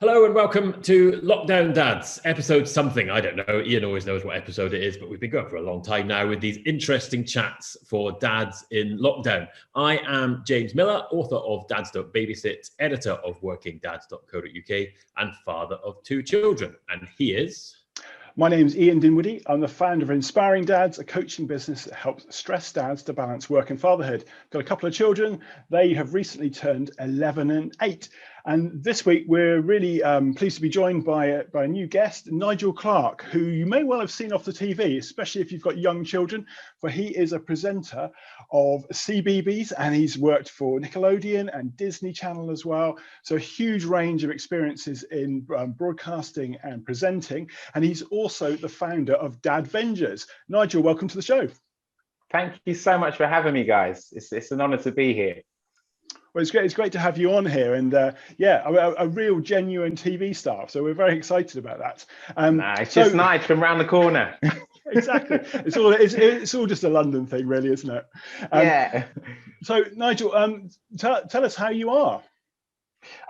Hello and welcome to Lockdown Dads, episode something. I don't know. Ian always knows what episode it is, but we've been going for a long time now with these interesting chats for dads in lockdown. I am James Miller, author of Dads Don't Babysit, editor of workingdads.co.uk, and father of two children. And he is... My name's Ian Dinwoody. I'm the founder of Inspiring Dads, a coaching business that helps stressed dads to balance work and fatherhood. Got a couple of children. They have recently turned 11 and 8. And this week, we're really pleased to be joined by a new guest, Nigel Clarke, who you may well have seen off the TV, especially if you've got young children, for he is a presenter of CBeebies, and he's worked for Nickelodeon and Disney Channel as well. So a huge range of experiences in broadcasting and presenting. And he's also the founder of Dadvengers. Nigel, welcome to the show. Thank you so much for having me, guys. It's an honor to be here. Well, it's great to have you on here, and a real genuine TV star. So we're very excited about that. It's just Nige from around the corner. Exactly. It's all just a London thing, really, isn't it? Yeah. So Nigel, tell us how you are.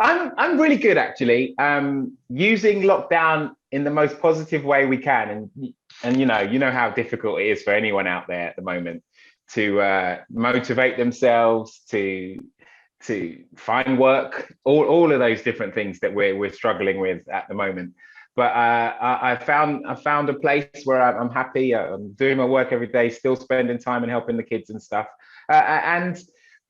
I'm really good, actually. Using lockdown in the most positive way we can, and you know how difficult it is for anyone out there at the moment to motivate themselves, to find work, all of those different things that we're struggling with at the moment. But I found a place where I'm happy. I'm doing my work every day, still spending time and helping the kids and stuff, and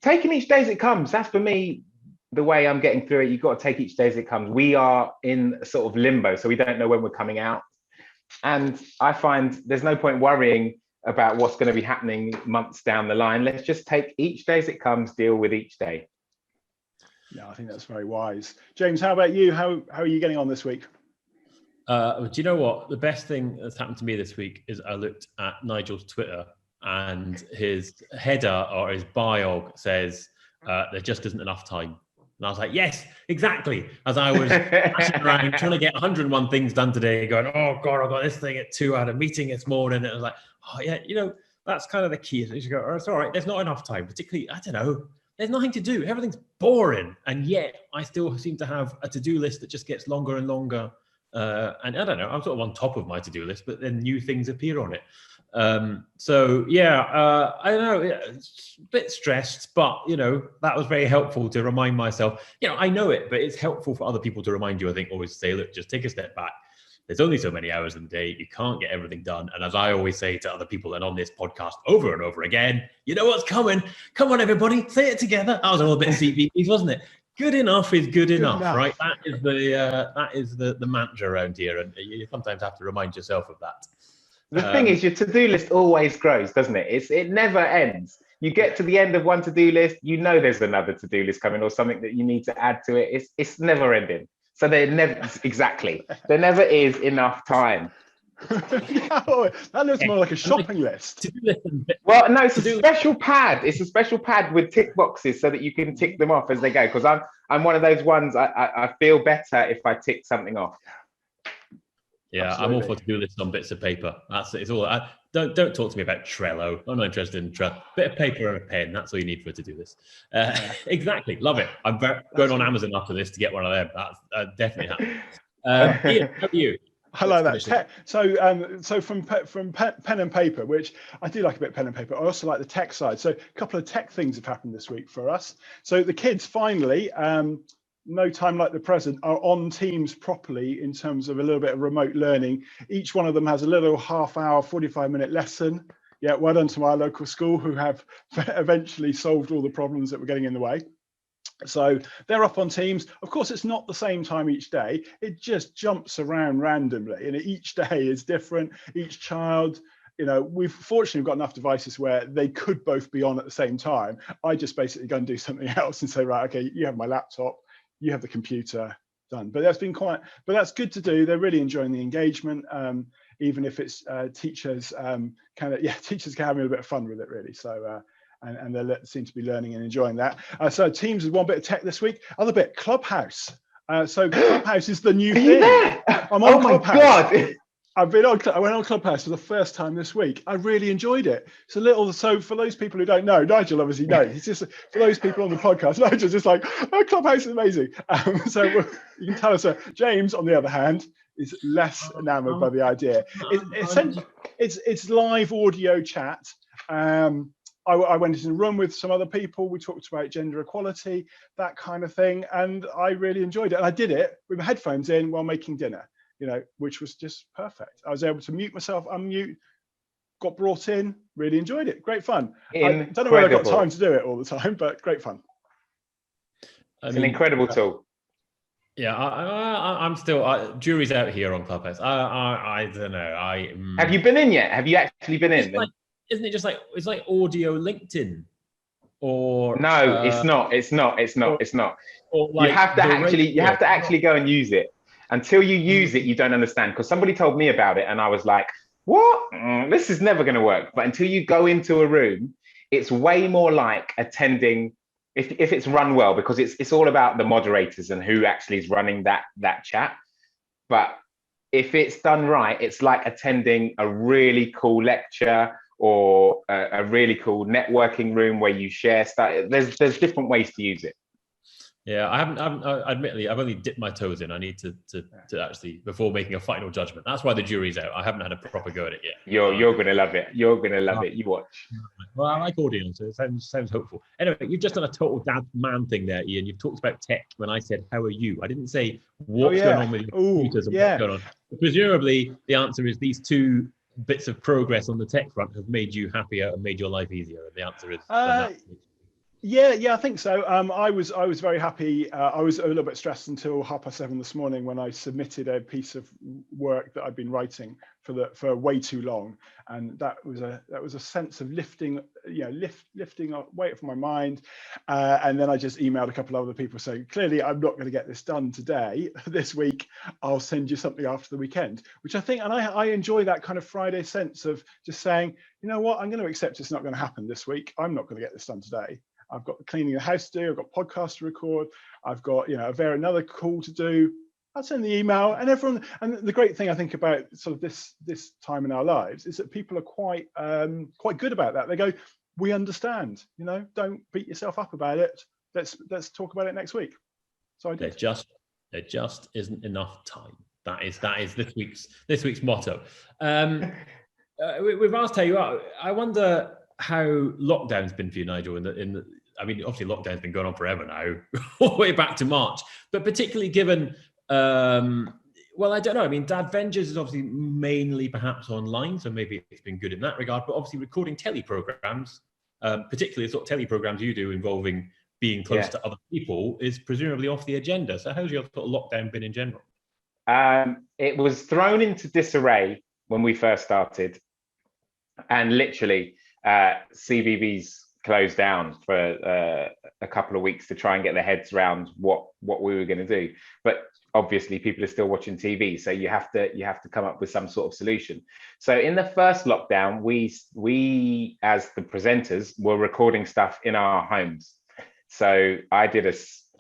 taking each day as it comes. That's for me the way I'm getting through it. You've got to take each day as it comes. We are in sort of limbo, so we don't know when we're coming out. And I find there's no point worrying about what's going to be happening months down the line. Let's just take each day as it comes, deal with each day. Yeah, I think that's very wise. James, how about you? How are you getting on this week? Do you know what? The best thing that's happened to me this week is I looked at Nigel's Twitter, and his header or his bio says, there just isn't enough time. And I was like, yes, exactly. As I was rushing around trying to get 101 things done today, going, oh God, I've got this thing at 2, I had a meeting this morning. And I was like, oh yeah, that's kind of the key. You go, oh, it's all right, there's not enough time, particularly, I don't know, there's nothing to do. Everything's boring. And yet I still seem to have a to-do list that just gets longer and longer. And I don't know, I'm sort of on top of my to-do list, but then new things appear on it. I don't know, it's a bit stressed, but that was very helpful to remind myself. I know it, but it's helpful for other people to remind you. I think always say, look, just take a step back. There's only so many hours in the day. You can't get everything done. And as I always say to other people and on this podcast over and over again, you know what's coming. Come on, everybody, say it together. That was a little bit CBeebies, wasn't it? Good enough is good enough, right? That is the mantra around here, and you sometimes have to remind yourself of that. The thing is, your to-do list always grows, doesn't it? It never ends. You get to the end of one to-do list, there's another to-do list coming or something that you need to add to it. It's never ending. So there never is enough time. That looks more like a shopping list. Well, no, it's a special pad. It's a special pad with tick boxes so that you can tick them off as they go. Because I'm one of those ones. I feel better if I tick something off. Yeah, absolutely. I'm all for to-do lists on bits of paper. It's all. Don't talk to me about Trello. I'm not interested in Trello. Bit of paper and a pen. That's all you need for a to-do list. Exactly. Love it. I'm going on Amazon after this to get one of them. That's definitely happening. Ian, how are you? I like that. So from pen and paper, which I do like a bit of pen and paper. I also like the tech side. So a couple of tech things have happened this week for us. So the kids finally, no time like the present, are on Teams properly in terms of a little bit of remote learning. Each one of them has a little half-hour, 45-minute lesson. Yeah, well done to my local school, who have eventually solved all the problems that were getting in the way. So they're up on Teams. Of course, it's not the same time each day. It just jumps around randomly, and each day is different. Each child, we've fortunately got enough devices where they could both be on at the same time. I just basically go and do something else and say, right, okay, you have my laptop, you have the computer, done. But that's good to do. They're really enjoying the engagement, even if it's teachers teachers can have a bit of fun with it, really. So and they seem to be learning and enjoying that. So Teams is one bit of tech this week. Other bit, Clubhouse. So Clubhouse is the new thing. I'm on Clubhouse. God. I went on Clubhouse for the first time this week. I really enjoyed it. So for those people who don't know, Nigel obviously knows. It's just for those people on the podcast, Nigel's just like, oh, Clubhouse is amazing. So you can tell us. James, on the other hand, is less enamored by the idea. It's live audio chat. I went into a room with some other people. We talked about gender equality, that kind of thing, and I really enjoyed it. And I did it with my headphones in while making dinner, which was just perfect. I was able to mute myself, unmute, got brought in, really enjoyed it. Great fun. I don't know whether I got time to do it all the time, but great fun. It's an incredible tool. Yeah, I'm still, jury's out here on Clubhouse. I don't know. Have you been in yet? Have you actually been in? Isn't it just like, it's like audio LinkedIn? Or no, it's not. Or like you have to actually go and use it. Until you use it, you don't understand. Because somebody told me about it and I was like, what? This is never going to work. But until you go into a room, it's way more like attending, if it's run well, because it's all about the moderators and who actually is running that chat. But if it's done right, it's like attending a really cool lecture or a really cool networking room where you share stuff. There's different ways to use it. Yeah, admittedly, I've only dipped my toes in. I need to actually, before making a final judgment. That's why the jury's out. I haven't had a proper go at it yet. You're going to love it. You're going to love it. You watch. Well, I like audio, so it sounds hopeful. Anyway, you've just done a total dad man thing there, Ian. You've talked about tech when I said, how are you? I didn't say what's going on with your computers and what's going on. Presumably, the answer is these two bits of progress on the tech front have made you happier and made your life easier. And the answer is yeah, I think so. I was very happy. I was a little bit stressed until 7:30 this morning when I submitted a piece of work that I'd been writing for way too long, and that was a sense of lifting a weight off my mind. And then I just emailed a couple of other people saying, clearly I'm not going to get this done today, this week. I'll send you something after the weekend, which I think, and I enjoy that kind of Friday sense of just saying, you know what, I'm going to accept it's not going to happen this week. I'm not going to get this done today. I've got cleaning the house to do. I've got podcasts to record. I've got another call to do. I'll send the email, and everyone. And the great thing I think about sort of this time in our lives is that people are quite good about that. They go, we understand. Don't beat yourself up about it. Let's talk about it next week. So I did. There just isn't enough time. That is this week's motto. We've asked how you are. I wonder how lockdown's been for you, Nigel. I mean, obviously lockdown's been going on forever now, all the way back to March. But particularly given, well, I don't know. I mean, Dadvengers is obviously mainly perhaps online, so maybe it's been good in that regard. But obviously, recording telly programs, particularly the sort of telly programs you do involving being close to other people, is presumably off the agenda. So, how's your sort of lockdown been in general? It was thrown into disarray when we first started, and literally. CBeebies closed down for a couple of weeks to try and get their heads around what we were going to do. But obviously, people are still watching TV, so you have to come up with some sort of solution. So in the first lockdown, we as the presenters were recording stuff in our homes. So I did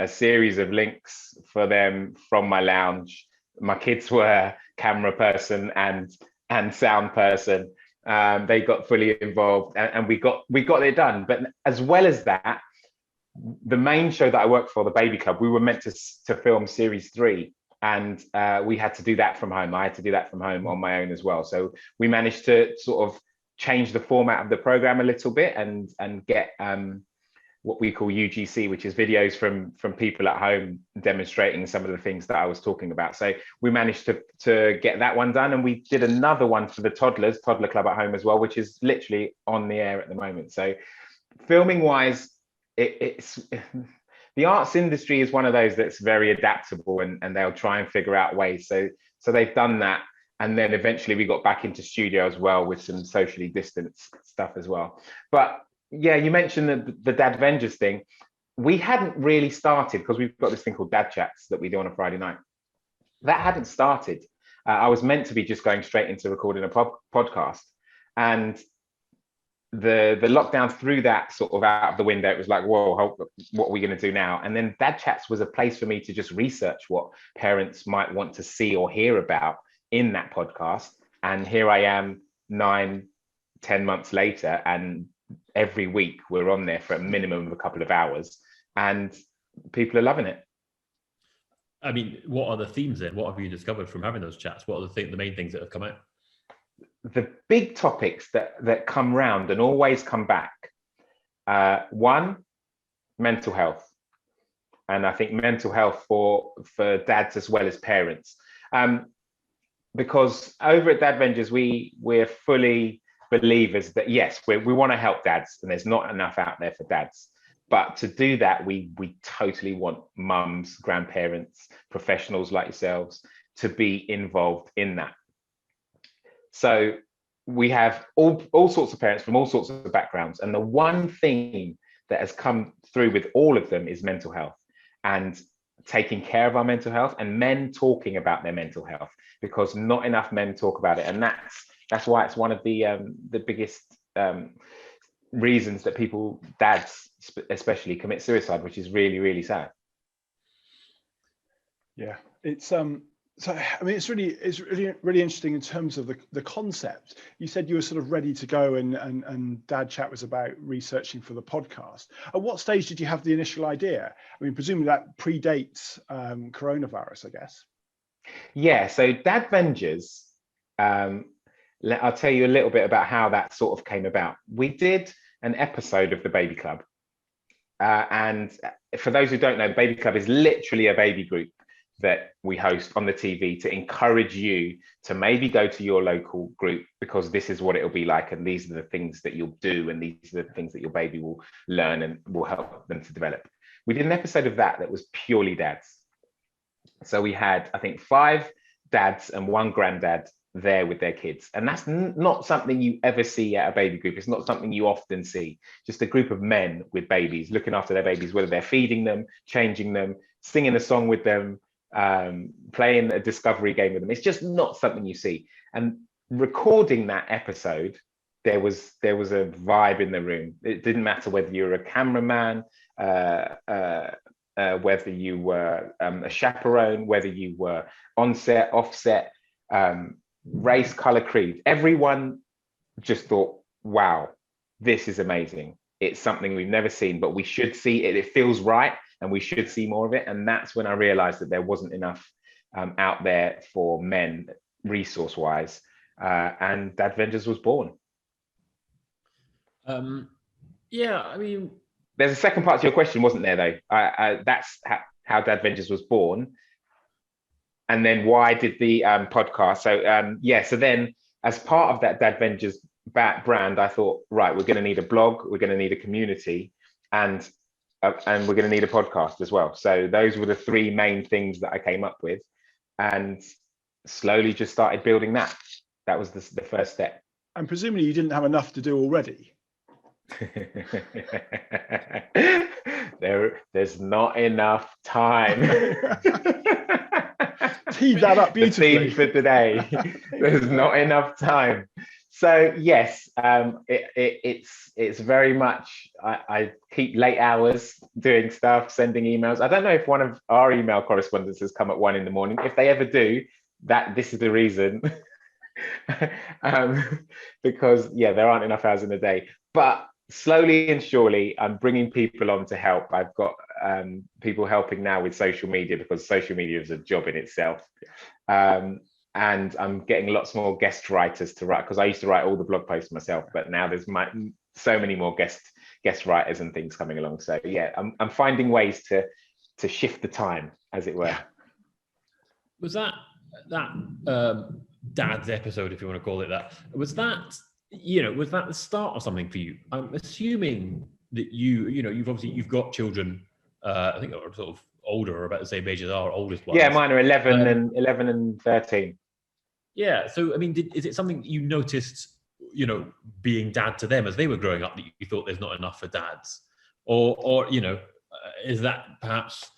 a series of links for them from my lounge. My kids were camera person and sound person. They got fully involved, and we got it done. But as well as that, the main show that I worked for, the Baby Club, we were meant to film series 3, and we had to do that from home. I had to do that from home on my own as well. So we managed to sort of change the format of the program a little bit and get what we call UGC, which is videos from people at home demonstrating some of the things that I was talking about. So we managed to get that one done, and we did another one for the Toddler Club at home as well, which is literally on the air at the moment. So filming wise, it's the arts industry is one of those that's very adaptable, and they'll try and figure out ways. So they've done that. And then eventually we got back into studio as well with some socially distanced stuff as well. But yeah, you mentioned the Dadvengers thing. We hadn't really started because we've got this thing called Dadchats that we do on a Friday night. That hadn't started. I was meant to be just going straight into recording a podcast. And the lockdown threw that sort of out of the window. It was like, whoa, what are we going to do now? And then Dadchats was a place for me to just research what parents might want to see or hear about in that podcast. And here I am 9, 10 months later, and every week we're on there for a minimum of a couple of hours, and people are loving it. I mean, what are the themes then? What have you discovered from having those chats? What are the main things that have come out? The big topics that come round and always come back. One, mental health. And I think mental health for dads as well as parents. Because over at Dadvengers, we're fully believers that, yes, we want to help dads, and there's not enough out there for dads. But to do that, we totally want mums, grandparents, professionals like yourselves to be involved in that. So we have all sorts of parents from all sorts of backgrounds. And the one thing that has come through with all of them is mental health, and taking care of our mental health, and men talking about their mental health, because not enough men talk about it. And that's why it's one of the biggest reasons that dads especially, commit suicide, which is really, really sad. Yeah, it's so I mean, it's really interesting in terms of the concept. You said you were sort of ready to go, and Dad Chat was about researching for the podcast. At what stage did you have the initial idea? I mean, presumably that predates coronavirus, I guess. Yeah, so Dadvengers, I'll tell you a little bit about how that sort of came about. We did an episode of the Baby Club. And for those who don't know, the Baby Club is literally a baby group that we host on the TV to encourage you to maybe go to your local group, because this is what it'll be like, and these are the things that you'll do, and these are the things that your baby will learn and will help them to develop. We did an episode of that was purely dads. So we had, I think, 5 dads and 1 granddad there with their kids. And that's not something you ever see at a baby group. It's not something you often see. Just a group of men with babies, looking after their babies, whether they're feeding them, changing them, singing a song with them, playing a discovery game with them. It's just not something you see. And recording that episode, there was a vibe in the room. It didn't matter whether you were a cameraman, whether you were a chaperone, whether you were on set, offset, race, color, creed. Everyone just thought, wow, this is amazing. It's something we've never seen, but we should see it. It feels right, and we should see more of it. And that's when I realized that there wasn't enough out there for men, resource-wise, and Dadvengers was born. Yeah, I mean, there's a second part to your question, wasn't there, though? That's how Dadvengers was born. And then why did the podcast? So so then as part of that Dadvengers brand, I thought, right, we're going to need a blog, we're going to need a community, and we're going to need a podcast as well. So those were the 3 main things that I came up with, and slowly just started building that. That was the first step. And presumably you didn't have enough to do already. There's not enough time. Teed that up beautifully. The theme for today. There's not enough time. So yes, it's very much I keep late hours doing stuff, sending emails. I don't know if one of our email correspondents has come at 1 a.m. If they ever do, this is the reason. Because there aren't enough hours in the day. But slowly and surely, I'm bringing people on to help. I've got people helping now with social media, because social media is a job in itself. And I'm getting lots more guest writers to write, because I used to write all the blog posts myself, but now there's so many more guest writers and things coming along. So yeah, I'm finding ways to shift the time, as it were. Was that Dad's episode, if you want to call it that, was that the start of something for you? I'm assuming that you've got children, I think are sort of older, or about the same age as our oldest ones. Yeah, mine are 11 and 13. Yeah, so I mean, is it something that you noticed, being dad to them as they were growing up, that you thought there's not enough for dads, or is that perhaps,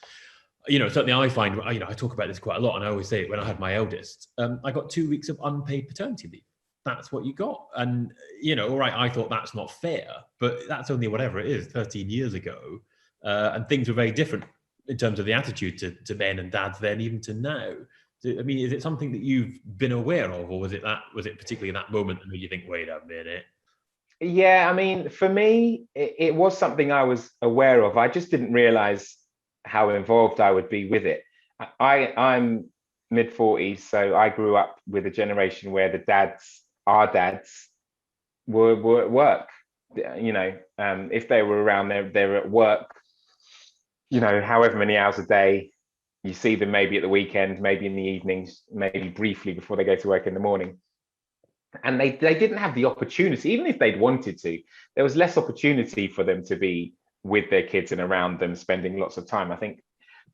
certainly I find, I talk about this quite a lot, and I always say it when I had my eldest, I got 2 weeks of unpaid paternity leave. That's what you got. And, all right, I thought that's not fair, but that's only whatever it is, 13 years ago. And things were very different in terms of the attitude to men and dads then, even to now. I mean, is it something that you've been aware of, or was it particularly that moment that made you think, wait a minute? Yeah, I mean, for me, it was something I was aware of. I just didn't realize how involved I would be with it. I'm mid-40s, so I grew up with a generation where our dads were at work. You know, if they were around, they're at work, you know, however many hours a day. You see them maybe at the weekend, maybe in the evenings, maybe briefly before they go to work in the morning. And they didn't have the opportunity, even if they'd wanted to, there was less opportunity for them to be with their kids and around them, spending lots of time. I think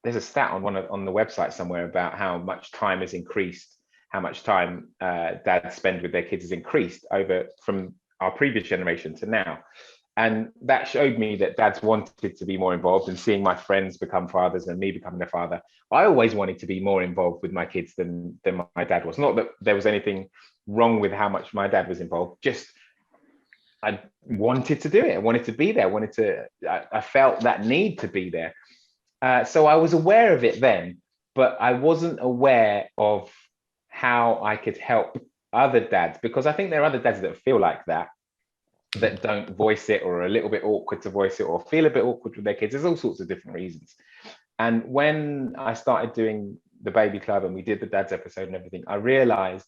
there's a stat on the website somewhere about how much time has increased, how much time dads spend with their kids has increased over from our previous generation to now. And that showed me that dads wanted to be more involved, and seeing my friends become fathers and me becoming a father, I always wanted to be more involved with my kids than my dad was. Not that there was anything wrong with how much my dad was involved, just I wanted to do it. I wanted to be there. I felt that need to be there. So I was aware of it then, but I wasn't aware of how I could help other dads, because I think there are other dads that feel like that don't voice it, or are a little bit awkward to voice it, or feel a bit awkward with their kids. There's all sorts of different reasons. And when I started doing the baby club and we did the dads episode and everything, I realized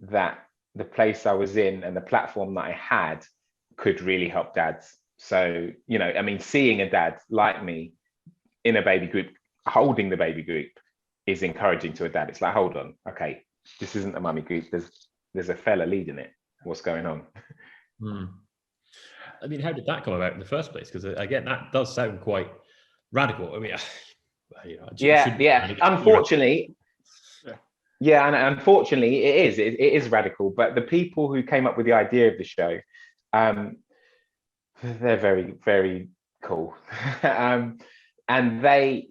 that the place I was in and the platform that I had could really help dads. So, you know, I mean, seeing a dad like me in a baby group, holding the baby group, is encouraging to a dad. It's like, hold on, okay, this isn't a mummy group. There's a fella leading it. What's going on? I mean, how did that come about in the first place? Because again, that does sound quite radical. I mean, you know, Unfortunately, and unfortunately, it is radical. But the people who came up with the idea of the show, they're very, very cool, and they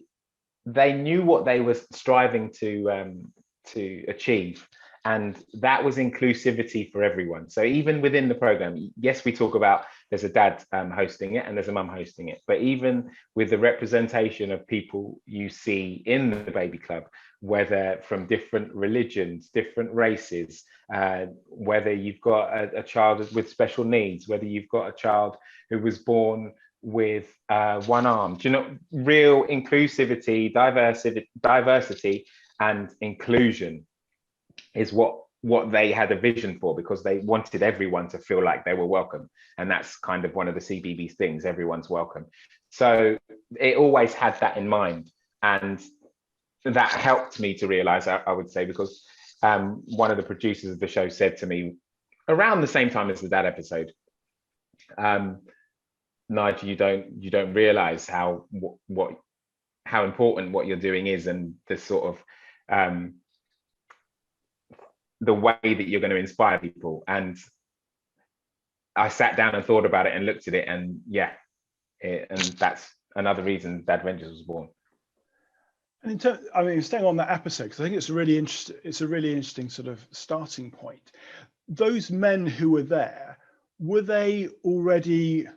knew what they were striving to achieve. And that was inclusivity for everyone. So even within the program, yes, we talk about there's a dad hosting it and there's a mum hosting it. But even with the representation of people you see in the baby club, whether from different religions, different races, whether you've got a child with special needs, whether you've got a child who was born with one arm, do you know, real inclusivity, diversity and inclusion is what they had a vision for, because they wanted everyone to feel like they were welcome. And that's kind of one of the CBeebies things, everyone's welcome. So it always had that in mind. And that helped me to realize, I would say, because one of the producers of the show said to me around the same time as the dad episode, Nigel, you don't realize how important what you're doing is, and the sort of the way that you're going to inspire people. And I sat down and thought about it and looked at it, and and that's another reason Dadvengers was born. And in terms, I mean, staying on that episode, because I think it's a really interesting sort of starting point. Those men who were there, were they already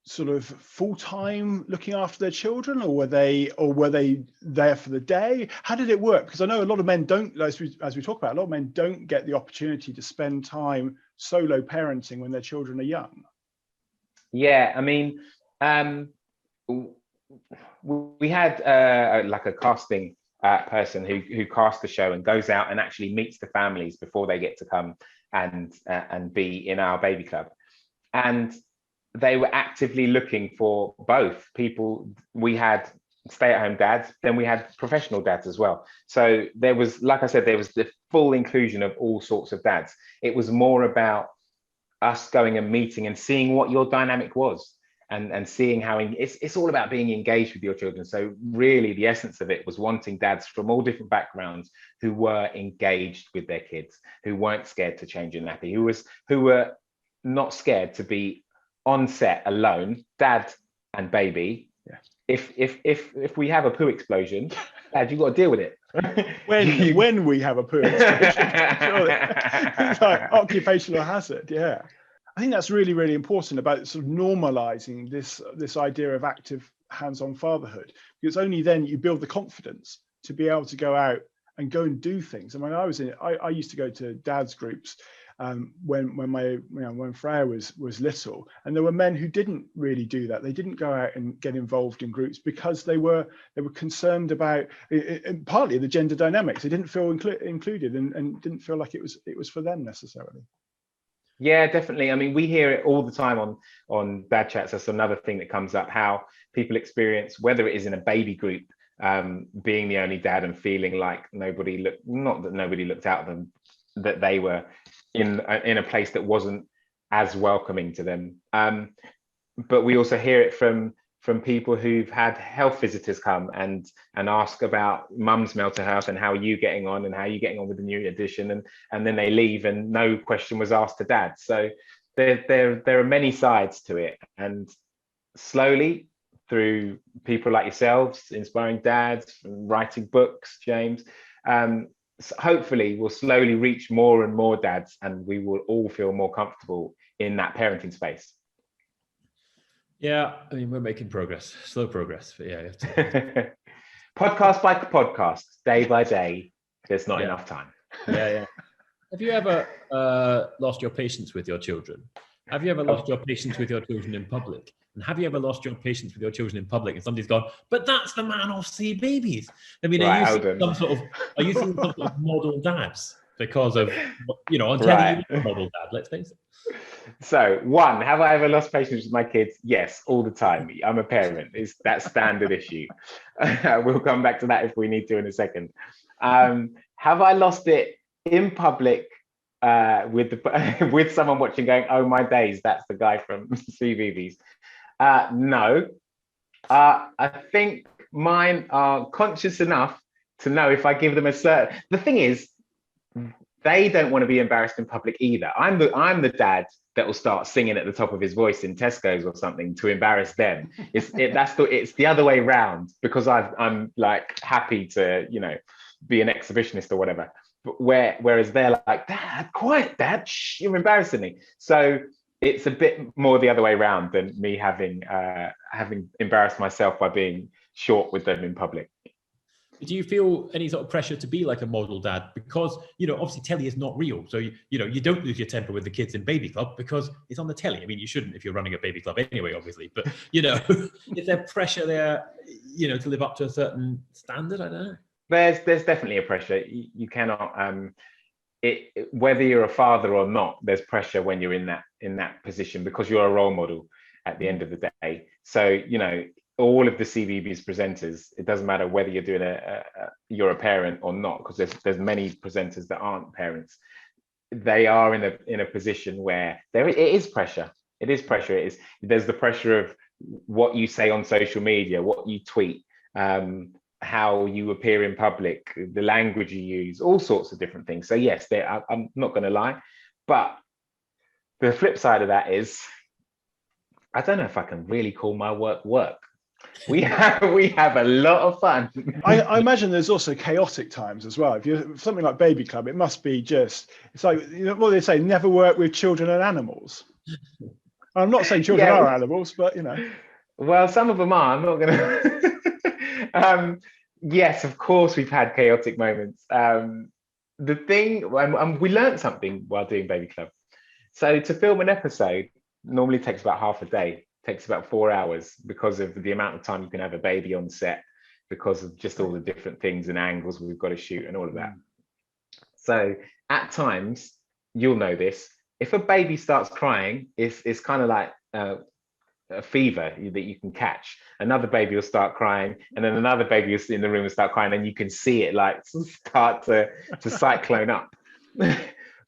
sort of full-time looking after their children, or were they there for the day? How did it work? Because I know a lot of men don't, as we talk about, a lot of men don't get the opportunity to spend time solo parenting when their children are young. Yeah, I mean, we had like a casting person who cast the show and goes out and actually meets the families before they get to come and be in our baby club. And they were actively looking for both people. We had stay-at-home dads, then we had professional dads as well. So there was, like I said, there was the full inclusion of all sorts of dads. It was more about us going and meeting and seeing what your dynamic was, and seeing how it's all about being engaged with your children. So really the essence of it was wanting dads from all different backgrounds who were engaged with their kids, who weren't scared to change a nappy, who were not scared to be on set alone, dad and baby. Yeah. If we have a poo explosion, dad, you've got to deal with it. when we have a poo explosion, it's like occupational hazard. Yeah, I think that's really, really important about sort of normalizing this idea of active hands-on fatherhood, because only then you build the confidence to be able to go out and go and do things. I mean, I used to go to dads groups when Freya was little, and there were men who didn't really do that. They didn't go out and get involved in groups because they were concerned about partly the gender dynamics. They didn't feel included and didn't feel like it was for them necessarily. Yeah, definitely. I mean, we hear it all the time on Dadchats. That's another thing that comes up, how people experience, whether it is in a baby group, being the only dad and feeling like not that nobody looked out at them, that they were in a place that wasn't as welcoming to them. But we also hear it from people who've had health visitors come and ask about mum's mental health and how are you getting on and how are you getting on with the new edition, and then they leave and no question was asked to dad. So there are many sides to it, and slowly through people like yourselves inspiring dads, writing books, James, so hopefully we'll slowly reach more and more dads, and we will all feel more comfortable in that parenting space. Yeah, I mean, we're making progress, slow progress, but yeah. Podcast by podcast, day by day, there's not enough time. Yeah. Have you ever lost your patience with your children? Have you ever lost your patience with your children in public? And have you ever lost your patience with your children in public and somebody's gone, but that's the man off CBeebies? I mean, are you seeing some sort of model dads because of, on telly, you model dad, let's face it. So, one, have I ever lost patience with my kids? Yes, all the time. I'm a parent. It's that standard issue. We'll come back to that if we need to in a second. Have I lost it in public with someone watching going, oh my days, that's the guy from CBeebies? No. I think mine are conscious enough to know if I give them the thing is, they don't want to be embarrassed in public either. I'm the dad that will start singing at the top of his voice in Tesco's or something to embarrass them. It's the other way round, because I'm like happy to be an exhibitionist or whatever. But whereas they're like, Dad, quiet, Dad, shh, you're embarrassing me. So it's a bit more the other way around than me having embarrassed myself by being short with them in public. Do you feel any sort of pressure to be like a model dad? Because, obviously telly is not real. So, you don't lose your temper with the kids in baby club because it's on the telly. I mean, you shouldn't if you're running a baby club anyway, obviously. But, is there pressure there, to live up to a certain standard? I don't know. There's definitely a pressure. You cannot, whether you're a father or not, there's pressure when you're in that position because you're a role model at the end of the day. So, all of the CBeebies presenters, it doesn't matter whether you're doing you're a parent or not, because there's many presenters that aren't parents. They are in a position where it is pressure. It is pressure. There's the pressure of what you say on social media, what you tweet, how you appear in public, the language you use, all sorts of different things. So yes, I'm not going to lie, but the flip side of that is, I don't know if I can really call my work. We have a lot of fun. I imagine there's also chaotic times as well. If you're something like Baby Club, it must be it's like, what they say, never work with children and animals. I'm not saying children are animals, but Well, some of them are. I'm not gonna. Yes, of course, we've had chaotic moments. The thing, we learned something while doing Baby Club. So to film an episode normally takes about half a day. Takes about 4 hours because of the amount of time you can have a baby on set, because of just all the different things and angles we've got to shoot and all of that. So at times, you'll know this, if a baby starts crying, it's kind of like a fever that you can catch. Another baby will start crying, and then another baby in the room will start crying, and you can see it like start to cyclone up.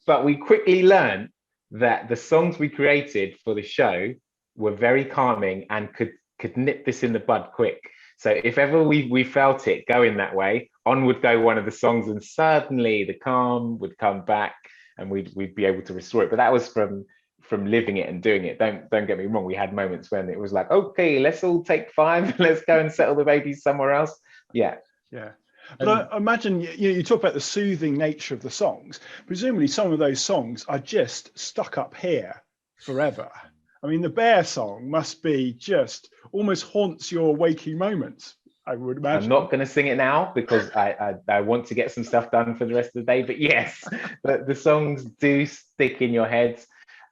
But we quickly learned that the songs we created for the show were very calming and could nip this in the bud quick. So if ever we felt it going that way, on would go one of the songs, and suddenly the calm would come back and we'd be able to restore it. But that was from living it and doing it. Don't get me wrong, we had moments when it was like, okay, let's all take 5, let's go and settle the babies somewhere else. Yeah. But I imagine you talk about the soothing nature of the songs. Presumably some of those songs are just stuck up here forever. I mean, the bear song must be just almost haunts your waking moments. I would imagine. I'm not going to sing it now because I want to get some stuff done for the rest of the day. But yes, the songs do stick in your heads.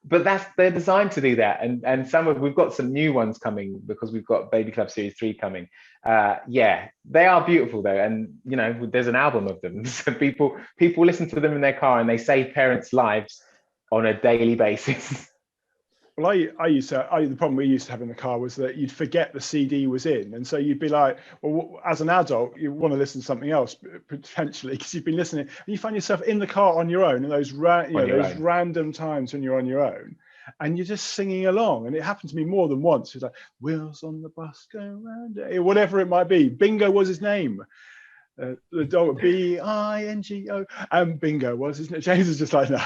But they're designed to do that. And we've got some new ones coming because we've got Baby Club Series 3 coming. Yeah, they are beautiful though. And you know, there's an album of them. So people listen to them in their car and they save parents' lives on a daily basis. Well, the problem we used to have in the car was that you'd forget the CD was in. And so you'd be like, well, as an adult, you want to listen to something else potentially because you've been listening and you find yourself in the car on your own in those random times when you're on your own and you're just singing along. And it happened to me more than once. It's like, wheels on the bus go round, whatever it might be. Bingo was his name. The dog, Bingo, and Bingo was his name. James is just like, no.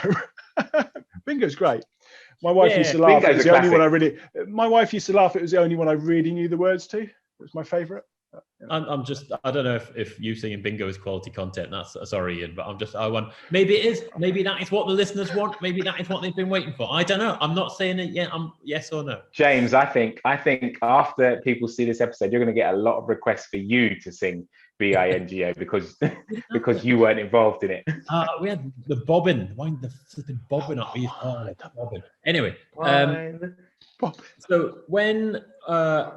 Bingo's great. My wife used to laugh. It was the only one I really. My wife used to laugh. It was the only one I really knew the words to. It was my favourite. I don't know if you singing Bingo is quality content. That's sorry, Ian, but I want. Maybe it is. Maybe that is what the listeners want. Maybe that is what they've been waiting for. I don't know. I'm not saying it yet. I'm yes or no. James, I think after people see this episode, you're going to get a lot of requests for you to sing Bingo because you weren't involved in it. We had the bobbin. Wind the flipping bobbin up. Bobbin. Anyway, so when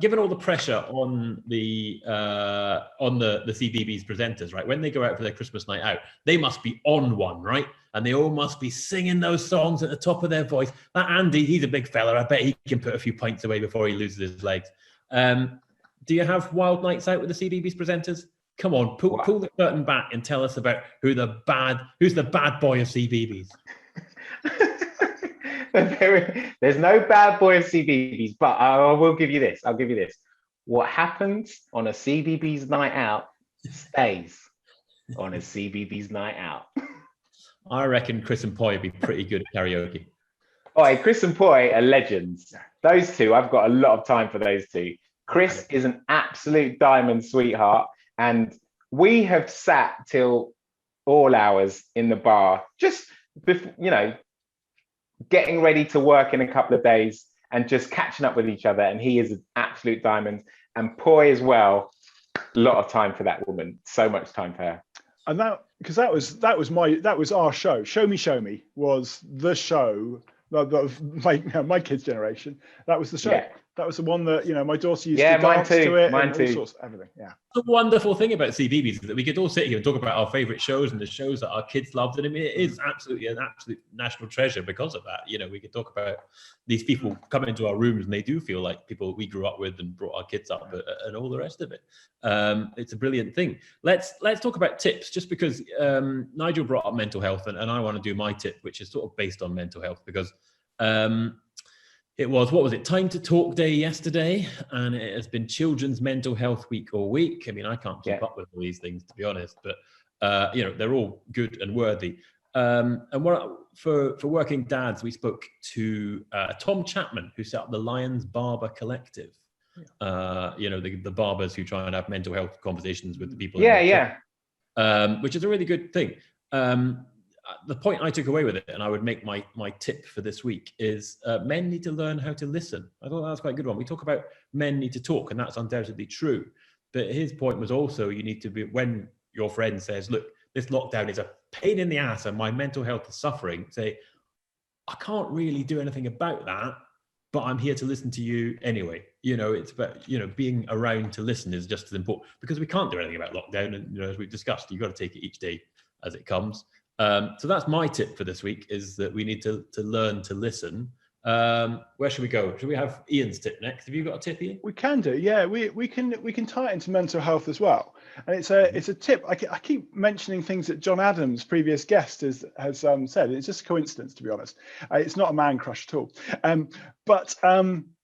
given all the pressure on the CBeebies presenters, right? When they go out for their Christmas night out, they must be on one, right? And they all must be singing those songs at the top of their voice. That Andy, he's a big fella. I bet he can put a few pints away before he loses his legs. Do you have wild nights out with the CBeebies presenters? Come on, pull the curtain back and tell us about who's the bad boy of CBeebies. There's no bad boy of CBeebies, but I will give you this. I'll give you this. What happens on a CBeebies night out stays on a CBeebies night out. I reckon Chris and Poi would be pretty good at karaoke. Oh, hey, Chris and Poi are legends. Those two, I've got a lot of time for those two. Chris is an absolute diamond sweetheart. And we have sat till all hours in the bar, just, getting ready to work in a couple of days and just catching up with each other. And he is an absolute diamond. And Poi as well, a lot of time for that woman. So much time for her. And that was our show. Show Me was the show. My kids' generation. That was the show. Yeah. That was the one that my daughter used to dance to it. Mine too. All sorts of everything. Yeah. The wonderful thing about CBeebies is that we could all sit here and talk about our favourite shows and the shows that our kids loved, and I mean, it is absolutely an absolute national treasure because of that. We could talk about these people come into our rooms and they do feel like people we grew up with and brought our kids up and all the rest of it. It's a brilliant thing. Let's talk about tips, just because Nigel brought up mental health, and I want to do my tip, which is sort of based on mental health because. It was, Time to Talk Day yesterday, and it has been Children's Mental Health Week all week. I mean, I can't keep up with all these things, to be honest, but, they're all good and worthy. And for working dads, we spoke to Tom Chapman, who set up the Lions Barber Collective. The barbers who try and have mental health conversations with the people. Which is a really good thing. The point I took away with it, and I would make my tip for this week, is men need to learn how to listen. I thought that was quite a good one. We talk about men need to talk, and that's undoubtedly true. But his point was also you need to be, when your friend says, look, this lockdown is a pain in the ass and my mental health is suffering, say, I can't really do anything about that, but I'm here to listen to you anyway. It's about, being around to listen is just as important, because we can't do anything about lockdown. And, as we've discussed, you've got to take it each day as it comes. So that's my tip for this week, is that we need to learn to listen. Where should we go? Should we have Ian's tip next? Have you got a tip, Ian? We can do, yeah. We can tie it into mental health as well. And it's a tip. I keep mentioning things that John Adams, previous guest, has said. It's just a coincidence, to be honest. It's not a man crush at all. But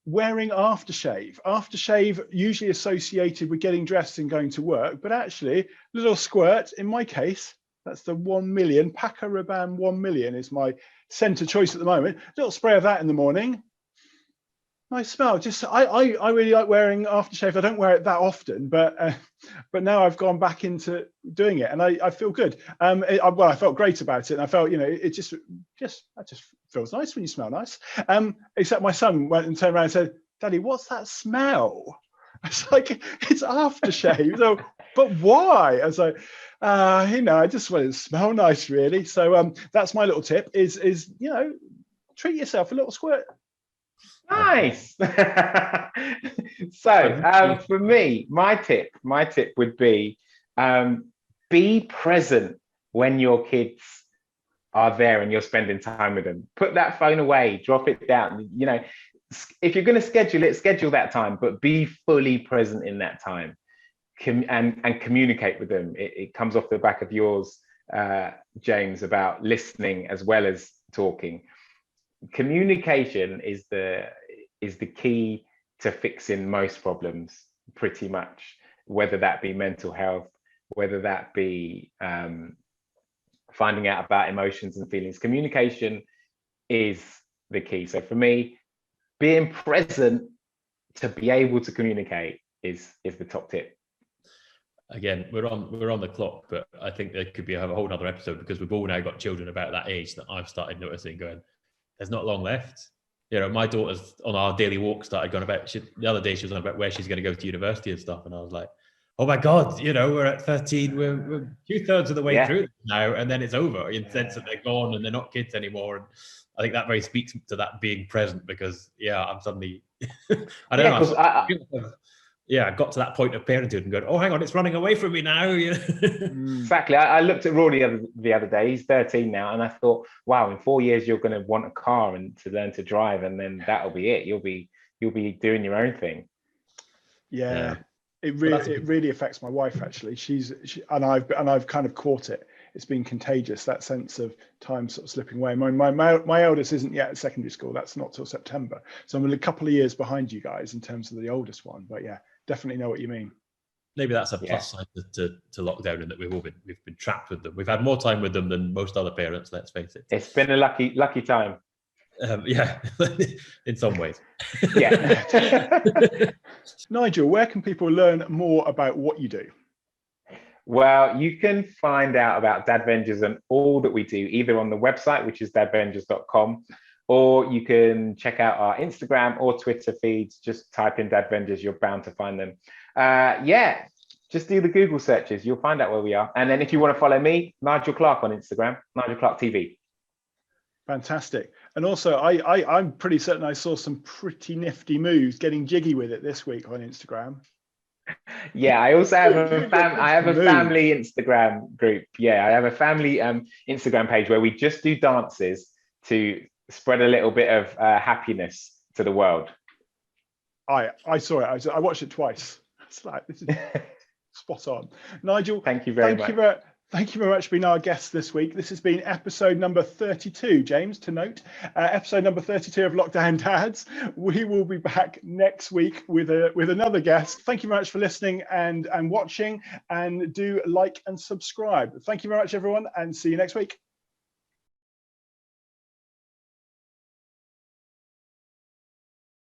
wearing aftershave. Aftershave usually associated with getting dressed and going to work, but actually a little squirt, in my case, that's the 1 million. Paco Rabanne 1 million is my centre choice at the moment. A little spray of that in the morning. Nice smell. Just I really like wearing aftershave. I don't wear it that often, but now I've gone back into doing it, and I feel good. I felt great about it, and I felt it just feels nice when you smell nice. Except my son went and turned around and said, "Daddy, what's that smell?" It's like, it's aftershave. So, but why? I was like, I just want it to smell nice, really. So that's my little tip is, treat yourself a little squirt. Nice. So for me, my tip would be present when your kids are there and you're spending time with them. Put that phone away, drop it down. If you're going to schedule that time, but be fully present in that time. And communicate with them. It comes off the back of yours, James, about listening as well as talking. Communication is the key to fixing most problems, pretty much, whether that be mental health, whether that be finding out about emotions and feelings. Communication is the key. So for me, being present to be able to communicate is the top tip. Again, we're on the clock, but I think there could be a whole other episode, because we've all now got children about that age that I've started noticing, going, there's not long left. My daughter's on our daily walk started going about, the other day she was on about where she's going to go to university and stuff, and I was like, oh my God, we're at 13, we're 2/3 of the way through now, and then it's over, in the sense that they're gone and they're not kids anymore. And I think that very speaks to that being present, because I'm suddenly, I don't know. I got to that point of parenthood and going, oh, hang on, it's running away from me now. Exactly. I looked at Rory the other day. He's 13 now, and I thought, wow, in 4 years you're going to want a car and to learn to drive, and then that'll be it. You'll be doing your own thing. Yeah. It really affects my wife, actually. And I've kind of caught it. It's been contagious, that sense of time sort of slipping away. My eldest isn't yet at secondary school. That's not till September. So I'm a couple of years behind you guys in terms of the oldest one. But yeah, definitely know what you mean. Maybe that's a plus side to lockdown, in that we've been trapped with them. We've had more time with them than most other parents, let's face it. It's been a lucky time. In some ways. Yeah. Nigel, where can people learn more about what you do? Well, you can find out about Dadvengers and all that we do either on the website, which is dadvengers.com, or you can check out our Instagram or Twitter feeds. Just type in Dadvengers, you're bound to find them. Just do the Google searches. You'll find out where we are. And then if you want to follow me, Nigel Clarke on Instagram, Nigel Clarke TV. Fantastic. And also, I'm pretty certain I saw some pretty nifty moves getting jiggy with it this week on Instagram. Yeah, I also have a family Instagram group. Yeah, I have a family Instagram page where we just do dances to spread a little bit of happiness to the world. I saw it. I watched it twice. It's like, this is spot on. Nigel, thank you very much. Thank you very much for being our guest this week. This has been episode number 32, James, to note. Episode number 32 of Lockdown Dads. We will be back next week with another guest. Thank you very much for listening and watching, and do like and subscribe. Thank you very much, everyone, and see you next week.